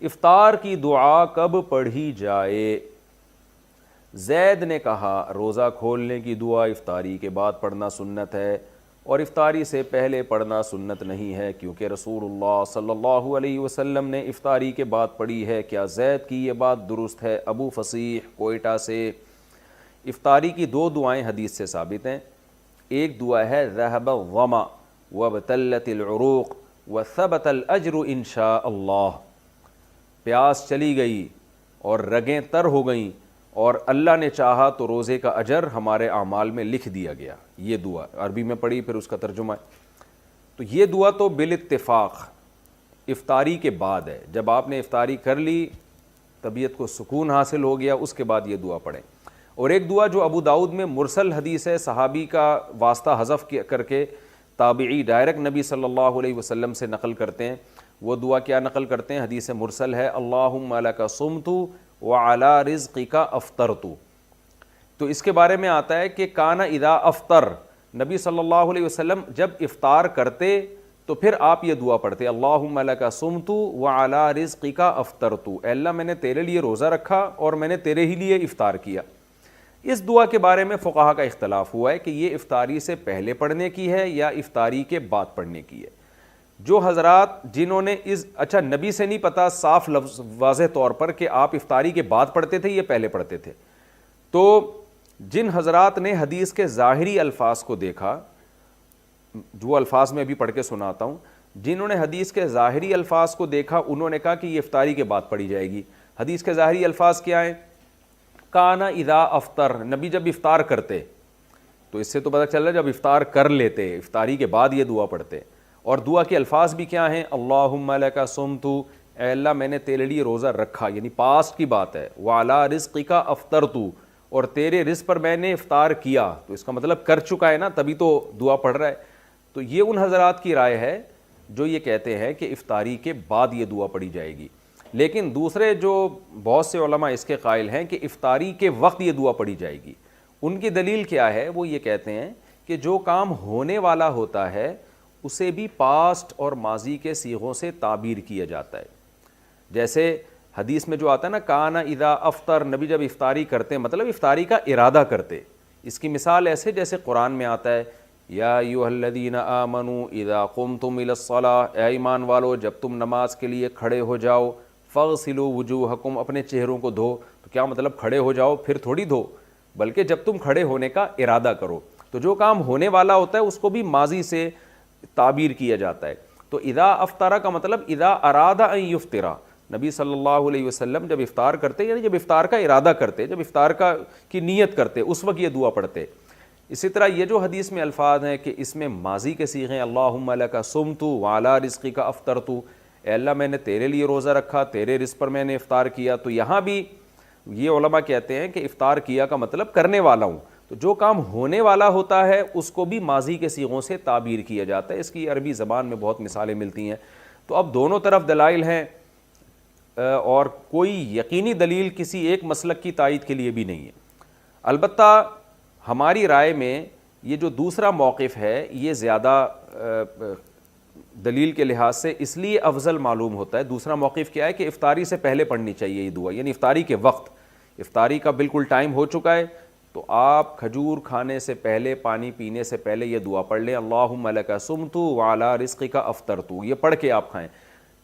افطار کی دعا کب پڑھی جائے؟ زید نے کہا روزہ کھولنے کی دعا افطاری کے بعد پڑھنا سنت ہے اور افطاری سے پہلے پڑھنا سنت نہیں ہے، کیونکہ رسول اللہ صلی اللہ علیہ وسلم نے افطاری کے بعد پڑھی ہے۔ کیا زید کی یہ بات درست ہے؟ ابو فصیح کوئٹہ سے۔ افطاری کی دو دعائیں حدیث سے ثابت ہیں۔ ایک دعا ہے ذهب الظما وابتلت العروق وثبت الاجر انشاء اللہ، پیاس چلی گئی اور رگیں تر ہو گئیں اور اللہ نے چاہا تو روزے کا اجر ہمارے اعمال میں لکھ دیا گیا۔ یہ دعا عربی میں پڑھی، پھر اس کا ترجمہ ہے۔ تو یہ دعا تو بالاتفاق افطاری کے بعد ہے، جب آپ نے افطاری کر لی، طبیعت کو سکون حاصل ہو گیا، اس کے بعد یہ دعا پڑھیں۔ اور ایک دعا جو ابو داؤد میں مرسل حدیث ہے، صحابی کا واسطہ حذف کر کے تابعی ڈائریکٹ نبی صلی اللہ علیہ وسلم سے نقل کرتے ہیں۔ وہ دعا کیا نقل کرتے ہیں؟ حدیث مرسل ہے، اللہم لک صمت وعلی رزقک افطرت۔ تو اس کے بارے میں آتا ہے کہ کان اذا افطر، نبی صلی اللہ علیہ وسلم جب افطار کرتے تو پھر آپ یہ دعا پڑھتے، اللہم لک صمت وعلی رزقک افطرت، اے اللہ میں نے تیرے لیے روزہ رکھا اور میں نے تیرے ہی لیے افطار کیا۔ اس دعا کے بارے میں فقہا کا اختلاف ہوا ہے کہ یہ افطاری سے پہلے پڑھنے کی ہے یا افطاری کے بعد پڑھنے کی ہے۔ جو حضرات جنہوں نے اچھا نبی سے نہیں پتا صاف لفظ واضح طور پر کہ آپ افطاری کے بعد پڑھتے تھے یہ پہلے پڑھتے تھے، تو جن حضرات نے حدیث کے ظاہری الفاظ کو دیکھا، جو الفاظ میں ابھی پڑھ کے سناتا ہوں، جنہوں نے حدیث کے ظاہری الفاظ کو دیکھا انہوں نے کہا کہ یہ افطاری کے بعد پڑھی جائے گی۔ حدیث کے ظاہری الفاظ کیا ہیں؟ کانا اذا افطر، نبی جب افطار کرتے، تو اس سے تو پتہ چل رہا ہے جب افطار کر لیتے افطاری کے بعد یہ دعا پڑھتے۔ اور دعا کے الفاظ بھی کیا ہیں؟ اللہم لک صمت، اے اللہ میں نے تیرے لیے روزہ رکھا، یعنی پاسٹ کی بات ہے، وعلی رزقک افطرت، اور تیرے رزق پر میں نے افطار کیا، تو اس کا مطلب کر چکا ہے نا، تبھی تو دعا پڑھ رہا ہے۔ تو یہ ان حضرات کی رائے ہے جو یہ کہتے ہیں کہ افطاری کے بعد یہ دعا پڑھی جائے گی، لیکن دوسرے جو بہت سے علماء اس کے قائل ہیں کہ افطاری کے وقت یہ دعا پڑھی جائے گی۔ ان کی دلیل کیا ہے؟ وہ یہ کہتے ہیں کہ جو کام ہونے والا ہوتا ہے اسے بھی پاسٹ اور ماضی کے صیغوں سے تعبیر کیا جاتا ہے۔ جیسے حدیث میں جو آتا ہے نا، کانا اذا افطر، نبی جب افطاری کرتے مطلب افطاری کا ارادہ کرتے۔ اس کی مثال ایسے جیسے قرآن میں آتا ہے، یا ایھا الذین آمنوا اذا قمتم الی الصلاۃ، اے ایمان والو جب تم نماز کے لیے کھڑے ہو جاؤ، فاغسلوا وجوہکم، اپنے چہروں کو دھو۔ تو کیا مطلب کھڑے ہو جاؤ پھر تھوڑی دھو، بلکہ جب تم کھڑے ہونے کا ارادہ کرو۔ تو جو کام ہونے والا ہوتا ہے اس کو بھی ماضی سے تعبیر کیا جاتا ہے۔ تو اذا افطر کا مطلب اذا اراد ان یفطر، نبی صلی اللہ علیہ وسلم جب افطار کرتے یعنی جب افطار کا ارادہ کرتے، جب افطار کی نیت کرتے، اس وقت یہ دعا پڑھتے۔ اسی طرح یہ جو حدیث میں الفاظ ہیں کہ اس میں ماضی کے صیغے اللہم لک صمت وعلی رزقک افطرت، اے اللہ میں نے تیرے لیے روزہ رکھا، تیرے رزق پر میں نے افطار کیا، تو یہاں بھی یہ علماء کہتے ہیں کہ افطار کیا کا مطلب کرنے والا ہوں۔ تو جو کام ہونے والا ہوتا ہے اس کو بھی ماضی کے صیغوں سے تعبیر کیا جاتا ہے۔ اس کی عربی زبان میں بہت مثالیں ملتی ہیں۔ تو اب دونوں طرف دلائل ہیں اور کوئی یقینی دلیل کسی ایک مسلک کی تائید کے لیے بھی نہیں ہے۔ البتہ ہماری رائے میں یہ جو دوسرا موقف ہے یہ زیادہ دلیل کے لحاظ سے اس لیے افضل معلوم ہوتا ہے۔ دوسرا موقف کیا ہے کہ افطاری سے پہلے پڑھنی چاہیے یہ دعا، یعنی افطاری کے وقت، افطاری کا بالکل ٹائم ہو چکا ہے تو آپ کھجور کھانے سے پہلے، پانی پینے سے پہلے یہ دعا پڑھ لیں، اللہم لک صمت وعلی رزقک افطرت، یہ پڑھ کے آپ کھائیں۔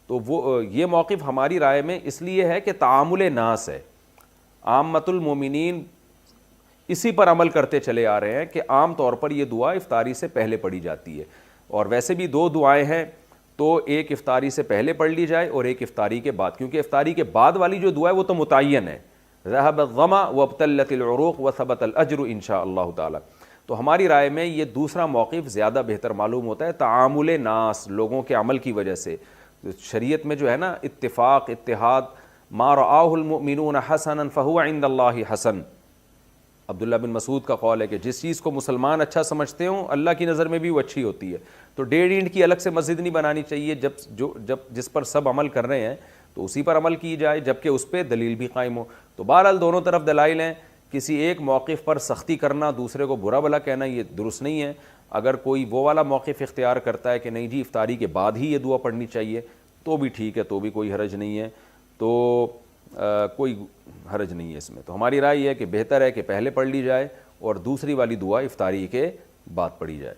تو وہ یہ موقف ہماری رائے میں اس لیے ہے کہ تعامل ناس ہے، عامۃ المومنین اسی پر عمل کرتے چلے آ رہے ہیں کہ عام طور پر یہ دعا افطاری سے پہلے پڑھی جاتی ہے۔ اور ویسے بھی دو دعائیں ہیں، تو ایک افطاری سے پہلے پڑھ لی جائے اور ایک افطاری کے بعد، کیونکہ افطاری کے بعد والی جو دعا ہے وہ تو متعین ہے، ذهب الظما وابتلت العروق وثبت الاجر انشاء اللہ تعالی۔ تو ہماری رائے میں یہ دوسرا موقف زیادہ بہتر معلوم ہوتا ہے، تعامل ناس، لوگوں کے عمل کی وجہ سے۔ شریعت میں جو ہے نا اتفاق، اتحاد، ما رآہ المؤمنون حسنا فہو عند اللہ حسن، عبداللہ بن مسعود کا قول ہے کہ جس چیز کو مسلمان اچھا سمجھتے ہوں اللہ کی نظر میں بھی وہ اچھی ہوتی ہے۔ تو ڈیڑھ اینٹ کی الگ سے مسجد نہیں بنانی چاہیے، جب جس پر سب عمل کر رہے ہیں تو اسی پر عمل کی جائے، جبکہ اس پہ دلیل بھی قائم ہو۔ تو بہرحال دونوں طرف دلائل ہیں، کسی ایک موقف پر سختی کرنا، دوسرے کو برا بھلا کہنا یہ درست نہیں ہے۔ اگر کوئی وہ والا موقف اختیار کرتا ہے کہ نہیں جی افطاری کے بعد ہی یہ دعا پڑھنی چاہیے تو بھی ٹھیک ہے، تو بھی کوئی حرج نہیں ہے۔ تو کوئی حرج نہیں ہے اس میں. تو ہماری رائے یہ ہے کہ بہتر ہے کہ پہلے پڑھ لی جائے اور دوسری والی دعا افطاری کے بعد پڑھی جائے.